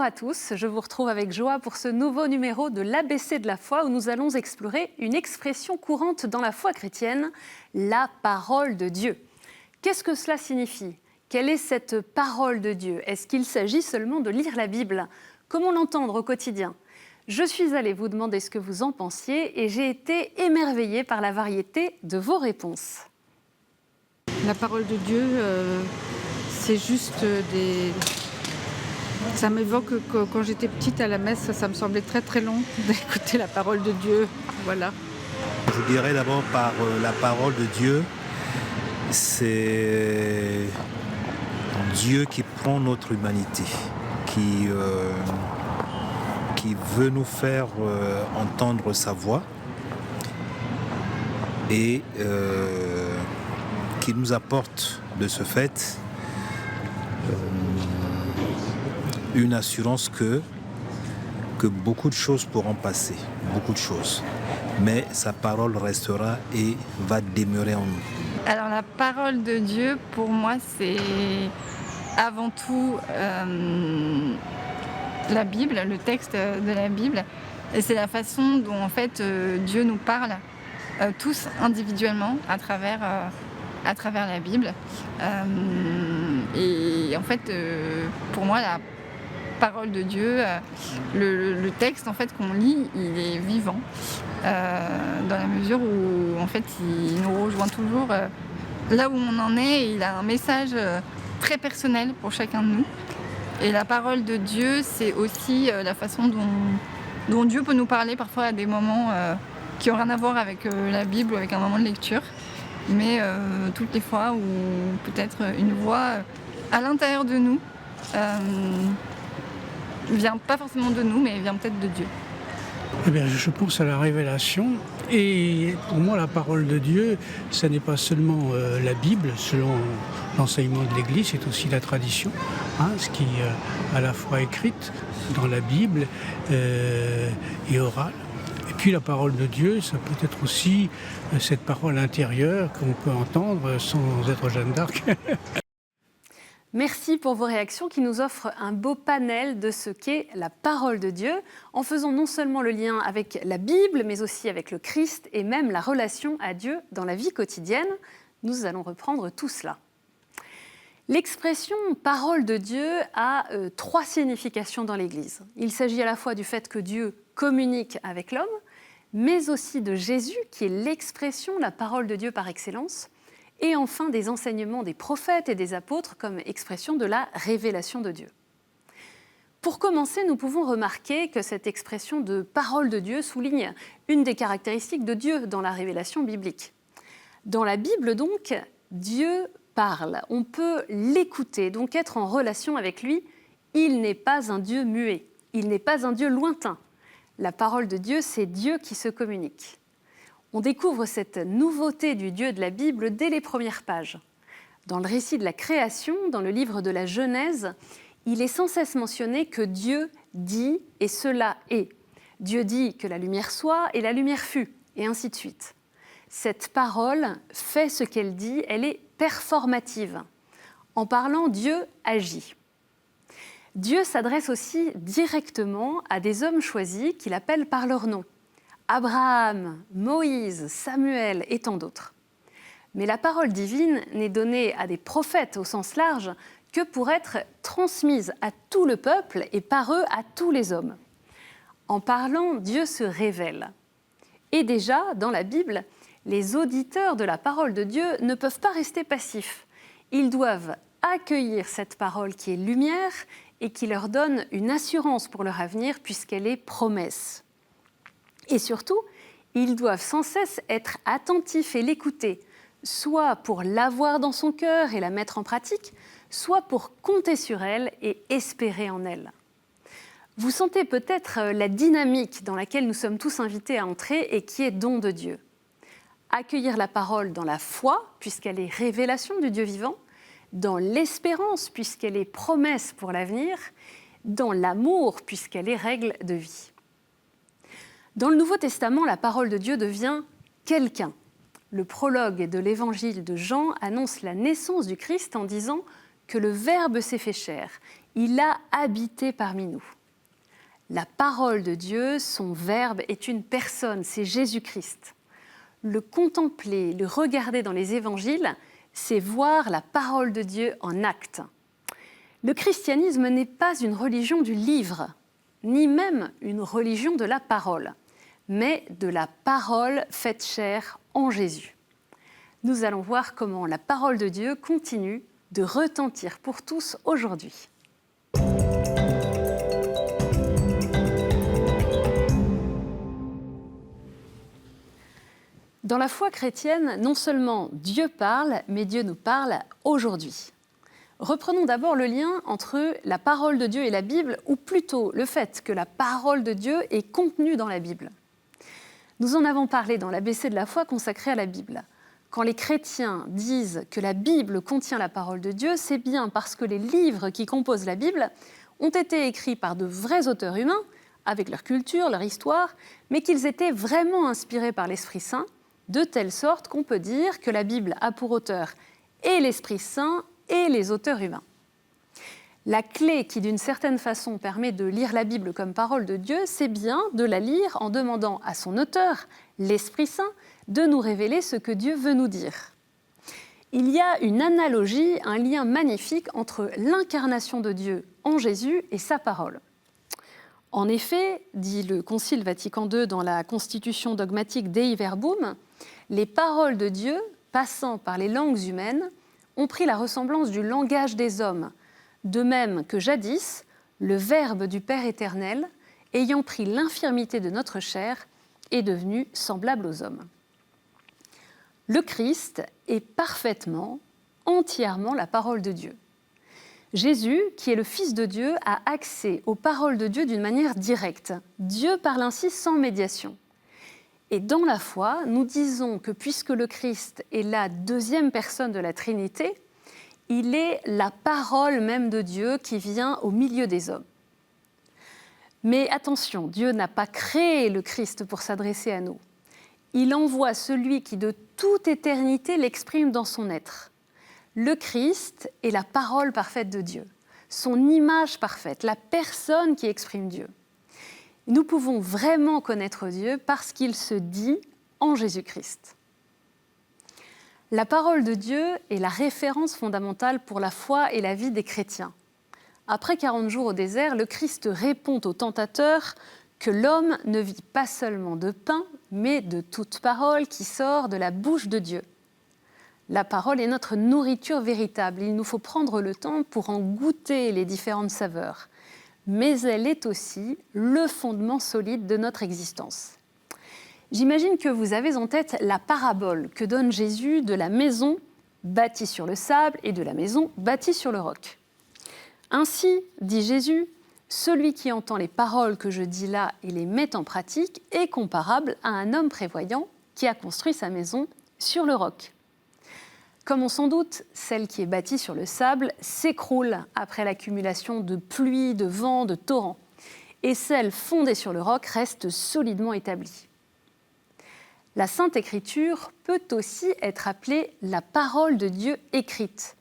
à tous, je vous retrouve avec joie pour ce nouveau numéro de l'ABC de la foi où nous allons explorer une expression courante dans la foi chrétienne, la parole de Dieu. Qu'est-ce que cela signifie ? Quelle est cette parole de Dieu ? Est-ce qu'il s'agit seulement de lire la Bible ? Comment l'entendre au quotidien ? Je suis allée vous demander ce que vous en pensiez et j'ai été émerveillée par la variété de vos réponses. La parole de Dieu, c'est juste des... Ça m'évoque que quand j'étais petite à la messe, ça me semblait très très long d'écouter la parole de Dieu. Voilà. Je dirais d'abord par la parole de Dieu, c'est Dieu qui prend notre humanité, qui veut nous faire entendre sa voix et qui nous apporte de ce fait une assurance que beaucoup de choses pourront passer, beaucoup de choses. Mais sa parole restera et va demeurer en nous. Alors la parole de Dieu, pour moi, c'est avant tout la Bible, le texte de la Bible. Et c'est la façon dont en fait Dieu nous parle tous individuellement à travers la Bible. Et en fait, pour moi, la parole de Dieu, le texte en fait qu'on lit, il est vivant dans la mesure où en fait il nous rejoint toujours là où on en est. Il a un message très personnel pour chacun de nous. Et la parole de Dieu, c'est aussi la façon dont Dieu peut nous parler parfois à des moments qui n'ont rien à voir avec la Bible ou avec un moment de lecture, mais toutes les fois où peut-être une voix à l'intérieur de nous vient pas forcément de nous, mais vient peut-être de Dieu. Eh bien, je pense à la révélation. Et pour moi, la parole de Dieu, ça n'est pas seulement la Bible, selon l'enseignement de l'Église, c'est aussi la tradition, ce qui est à la fois écrite dans la Bible et orale. Et puis la parole de Dieu, ça peut être aussi cette parole intérieure qu'on peut entendre sans être Jeanne d'Arc. Merci pour vos réactions qui nous offrent un beau panel de ce qu'est la parole de Dieu, en faisant non seulement le lien avec la Bible, mais aussi avec le Christ et même la relation à Dieu dans la vie quotidienne. Nous allons reprendre tout cela. L'expression « parole de Dieu » a trois significations dans l'Église. Il s'agit à la fois du fait que Dieu communique avec l'homme, mais aussi de Jésus, qui est l'expression, la parole de Dieu par excellence, et enfin des enseignements des prophètes et des apôtres comme expression de la révélation de Dieu. Pour commencer, nous pouvons remarquer que cette expression de parole de Dieu souligne une des caractéristiques de Dieu dans la révélation biblique. Dans la Bible donc, Dieu parle, on peut l'écouter, donc être en relation avec lui. Il n'est pas un Dieu muet, il n'est pas un Dieu lointain. La parole de Dieu, c'est Dieu qui se communique. On découvre cette nouveauté du Dieu de la Bible dès les premières pages. Dans le récit de la création, dans le livre de la Genèse, il est sans cesse mentionné que Dieu dit et cela est. Dieu dit que la lumière soit et la lumière fut, et ainsi de suite. Cette parole fait ce qu'elle dit, elle est performative. En parlant, Dieu agit. Dieu s'adresse aussi directement à des hommes choisis qu'il appelle par leur nom. Abraham, Moïse, Samuel et tant d'autres. Mais la parole divine n'est donnée à des prophètes au sens large que pour être transmise à tout le peuple et par eux à tous les hommes. En parlant, Dieu se révèle. Et déjà, dans la Bible, les auditeurs de la parole de Dieu ne peuvent pas rester passifs. Ils doivent accueillir cette parole qui est lumière et qui leur donne une assurance pour leur avenir puisqu'elle est promesse. Et surtout, ils doivent sans cesse être attentifs et l'écouter, soit pour l'avoir dans son cœur et la mettre en pratique, soit pour compter sur elle et espérer en elle. Vous sentez peut-être la dynamique dans laquelle nous sommes tous invités à entrer et qui est don de Dieu. Accueillir la parole dans la foi, puisqu'elle est révélation du Dieu vivant, dans l'espérance, puisqu'elle est promesse pour l'avenir, dans l'amour, puisqu'elle est règle de vie. Dans le Nouveau Testament, la parole de Dieu devient quelqu'un. Le prologue de l'évangile de Jean annonce la naissance du Christ en disant que le Verbe s'est fait chair, il a habité parmi nous. La parole de Dieu, son Verbe, est une personne, c'est Jésus-Christ. Le contempler, le regarder dans les évangiles, c'est voir la parole de Dieu en acte. Le christianisme n'est pas une religion du livre, ni même une religion de la parole, mais de la parole faite chair en Jésus. Nous allons voir comment la parole de Dieu continue de retentir pour tous aujourd'hui. Dans la foi chrétienne, non seulement Dieu parle, mais Dieu nous parle aujourd'hui. Reprenons d'abord le lien entre la parole de Dieu et la Bible, ou plutôt le fait que la parole de Dieu est contenue dans la Bible. Nous en avons parlé dans l'ABC de la foi consacré à la Bible. Quand les chrétiens disent que la Bible contient la parole de Dieu, c'est bien parce que les livres qui composent la Bible ont été écrits par de vrais auteurs humains, avec leur culture, leur histoire, mais qu'ils étaient vraiment inspirés par l'Esprit Saint, de telle sorte qu'on peut dire que la Bible a pour auteur et l'Esprit Saint et les auteurs humains. La clé qui, d'une certaine façon, permet de lire la Bible comme parole de Dieu, c'est bien de la lire en demandant à son auteur, l'Esprit Saint, de nous révéler ce que Dieu veut nous dire. Il y a une analogie, un lien magnifique entre l'incarnation de Dieu en Jésus et sa parole. En effet, dit le Concile Vatican II dans la Constitution dogmatique Dei Verbum, les paroles de Dieu, passant par les langues humaines, ont pris la ressemblance du langage des hommes, de même que jadis, le Verbe du Père éternel, ayant pris l'infirmité de notre chair, est devenu semblable aux hommes. Le Christ est parfaitement, entièrement la parole de Dieu. Jésus, qui est le Fils de Dieu, a accès aux paroles de Dieu d'une manière directe. Dieu parle ainsi sans médiation. Et dans la foi, nous disons que puisque le Christ est la deuxième personne de la Trinité, il est la parole même de Dieu qui vient au milieu des hommes. Mais attention, Dieu n'a pas créé le Christ pour s'adresser à nous. Il envoie celui qui de toute éternité l'exprime dans son être. Le Christ est la parole parfaite de Dieu, son image parfaite, la personne qui exprime Dieu. Nous pouvons vraiment connaître Dieu parce qu'il se dit en Jésus-Christ. La parole de Dieu est la référence fondamentale pour la foi et la vie des chrétiens. Après 40 jours au désert, le Christ répond au tentateur que l'homme ne vit pas seulement de pain, mais de toute parole qui sort de la bouche de Dieu. La parole est notre nourriture véritable. Il nous faut prendre le temps pour en goûter les différentes saveurs. Mais elle est aussi le fondement solide de notre existence. J'imagine que vous avez en tête la parabole que donne Jésus de la maison bâtie sur le sable et de la maison bâtie sur le roc. Ainsi, dit Jésus, celui qui entend les paroles que je dis là et les met en pratique est comparable à un homme prévoyant qui a construit sa maison sur le roc. Comme on s'en doute, celle qui est bâtie sur le sable s'écroule après l'accumulation de pluie, de vent, de torrents. Et celle fondée sur le roc reste solidement établie. La Sainte Écriture peut aussi être appelée la parole de Dieu écrite,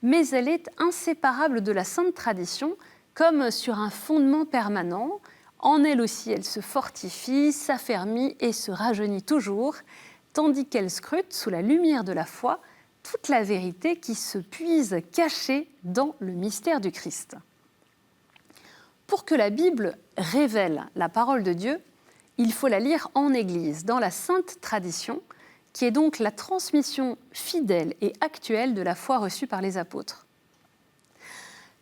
mais elle est inséparable de la Sainte Tradition, comme sur un fondement permanent. En elle aussi, elle se fortifie, s'affermit et se rajeunit toujours, tandis qu'elle scrute sous la lumière de la foi toute la vérité qui se puise cachée dans le mystère du Christ. Pour que la Bible révèle la parole de Dieu, il faut la lire en Église, dans la Sainte Tradition, qui est donc la transmission fidèle et actuelle de la foi reçue par les apôtres.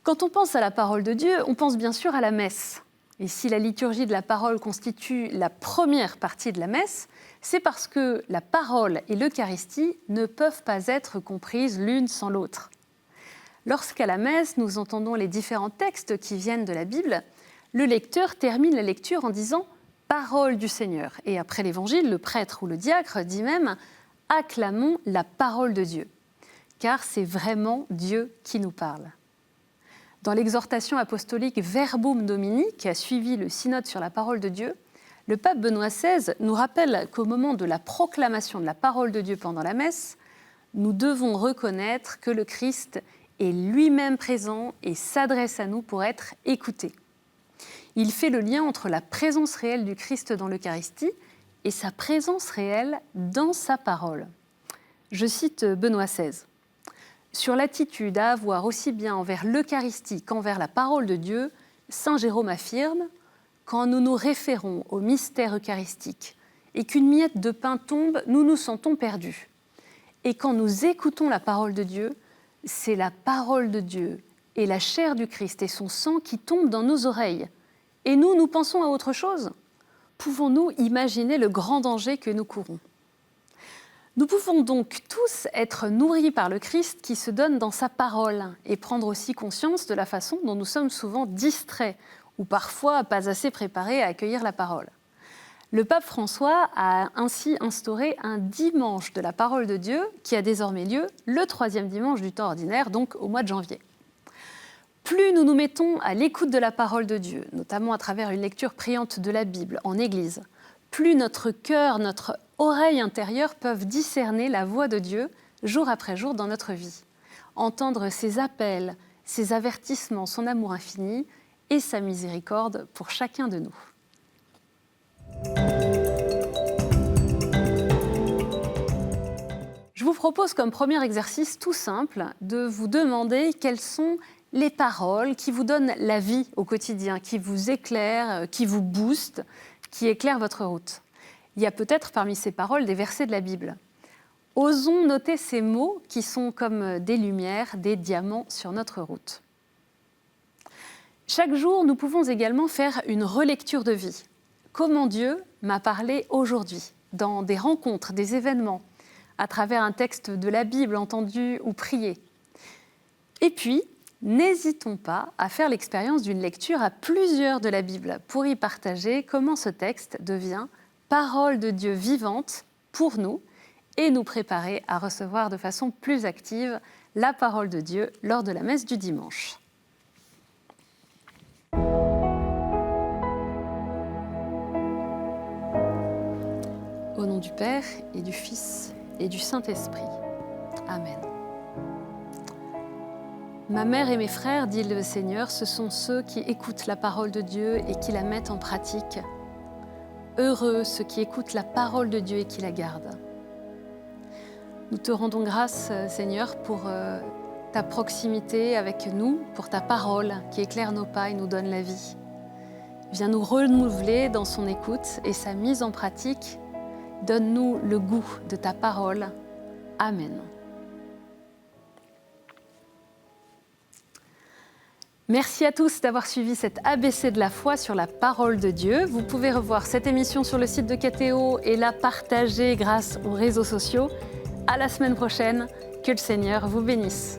Quand on pense à la parole de Dieu, on pense bien sûr à la messe. Et si la liturgie de la parole constitue la première partie de la messe, c'est parce que la parole et l'Eucharistie ne peuvent pas être comprises l'une sans l'autre. Lorsqu'à la messe, nous entendons les différents textes qui viennent de la Bible, le lecteur termine la lecture en disant « Parole du Seigneur ». Et après l'Évangile, le prêtre ou le diacre dit même « Acclamons la parole de Dieu », car c'est vraiment Dieu qui nous parle. Dans l'exhortation apostolique Verbum Domini, qui a suivi le synode sur la parole de Dieu, le pape Benoît XVI nous rappelle qu'au moment de la proclamation de la parole de Dieu pendant la messe, nous devons reconnaître que le Christ est lui-même présent et s'adresse à nous pour être écouté. Il fait le lien entre la présence réelle du Christ dans l'Eucharistie et sa présence réelle dans sa parole. Je cite Benoît XVI. « Sur l'attitude à avoir aussi bien envers l'Eucharistie qu'envers la parole de Dieu, saint Jérôme affirme « Quand nous nous référons au mystère eucharistique et qu'une miette de pain tombe, nous nous sentons perdus. Et quand nous écoutons la parole de Dieu, c'est la parole de Dieu et la chair du Christ et son sang qui tombent dans nos oreilles. Et nous pensons à autre chose. Pouvons-nous imaginer le grand danger que nous courons ? Nous pouvons donc tous être nourris par le Christ qui se donne dans sa parole et prendre aussi conscience de la façon dont nous sommes souvent distraits ou parfois pas assez préparés à accueillir la parole. Le pape François a ainsi instauré un dimanche de la parole de Dieu qui a désormais lieu le 3e dimanche du temps ordinaire, donc au mois de janvier. Plus nous nous mettons à l'écoute de la parole de Dieu, notamment à travers une lecture priante de la Bible en Église, plus notre cœur, notre oreille intérieure peuvent discerner la voix de Dieu jour après jour dans notre vie, entendre ses appels, ses avertissements, son amour infini et sa miséricorde pour chacun de nous. Je vous propose comme premier exercice tout simple de vous demander quelles sont les paroles qui vous donnent la vie au quotidien, qui vous éclairent, qui vous boostent, qui éclairent votre route. Il y a peut-être parmi ces paroles des versets de la Bible. Osons noter ces mots qui sont comme des lumières, des diamants sur notre route. Chaque jour, nous pouvons également faire une relecture de vie. Comment Dieu m'a parlé aujourd'hui, dans des rencontres, des événements, à travers un texte de la Bible entendu ou prié. Et puis, n'hésitons pas à faire l'expérience d'une lecture à plusieurs de la Bible pour y partager comment ce texte devient parole de Dieu vivante pour nous et nous préparer à recevoir de façon plus active la parole de Dieu lors de la messe du dimanche. Au nom du Père et du Fils et du Saint-Esprit. Amen. Ma mère et mes frères, dit le Seigneur, ce sont ceux qui écoutent la parole de Dieu et qui la mettent en pratique. Heureux ceux qui écoutent la parole de Dieu et qui la gardent. Nous te rendons grâce, Seigneur, pour ta proximité avec nous, pour ta parole qui éclaire nos pas et nous donne la vie. Viens nous renouveler dans son écoute et sa mise en pratique. Donne-nous le goût de ta parole. Amen. Merci à tous d'avoir suivi cette ABC de la foi sur la parole de Dieu. Vous pouvez revoir cette émission sur le site de KTO et la partager grâce aux réseaux sociaux. À la semaine prochaine. Que le Seigneur vous bénisse.